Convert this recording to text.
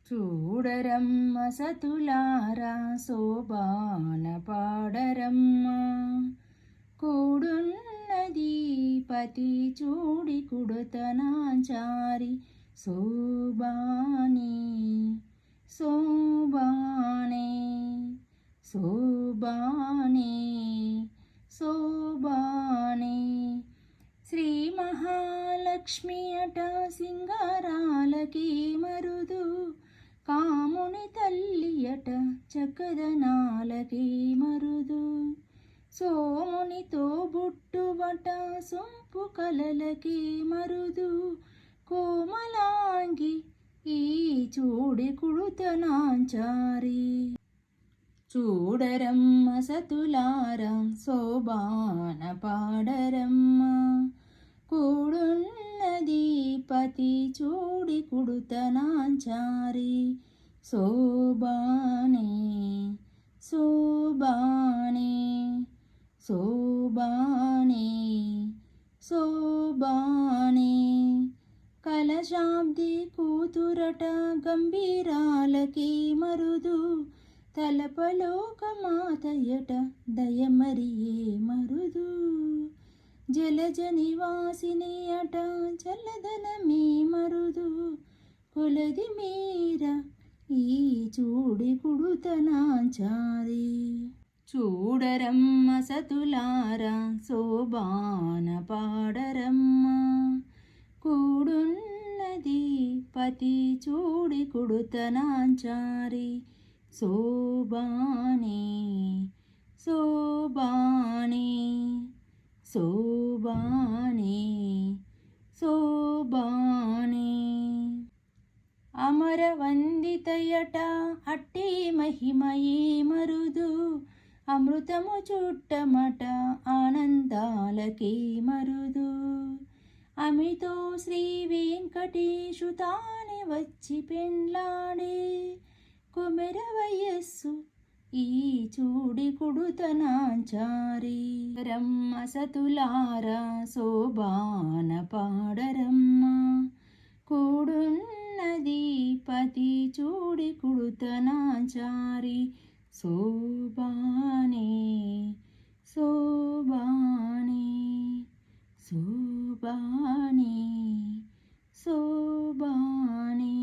చూడరమ్మ సతులారా శోభాన పాడరమ్మ కూడున్నది పతి చూడి కుడుతనాచారి శోభానే శోభానే శోభానే శోభానే శ్రీ మహాలక్ష్మి అట సింగారాలకి మరుదు కాముని తల్లి అట చక్కదనాలకి మరుదు సోమునితో బుట్టుబట సొంపు కలలకి మరుదు కోమలాంగి ఈ చూడి కుడుతనాంచారి చూడరమ్మ సతులారా శోభాన పాడరమ్మ కూడున్నది పతి చూడి కుడుతనాంచారి శోభానే శోభానే శోభానే శోభానే కలశాబ్ది కూతురట గంభీరాలకి మరుదు తలపలోక మాతయట దయమరియే మరుదు జలజ నివాసిని అట చల్లదనమీ మరుదు కొలది మీర ఈ చూడి కుడుతనాచారి చూడరమ్మ సతులారా శోభాన పాడరమ్మ కూడున్నది పతి చూడి కుడుతనాచారి శోభానే శోభానే శోభానే శోభానే అమరవందితయట అట్టి మహిమయే మరుదు అమృతము చుట్టమట ఆనందాలకే మరుదు అమితో శ్రీ వెంకటేశు తానే వచ్చి పెండ్లాడే కొమెర వయస్సు ఈ చూడి కుడుతనాంచారి రమ్మ సతులారా శోభాన పాడరమ్మ కూడున్నది పతి చూడి కుడుతనాంచారి శోభానే శోభానే శోభానే శోభానే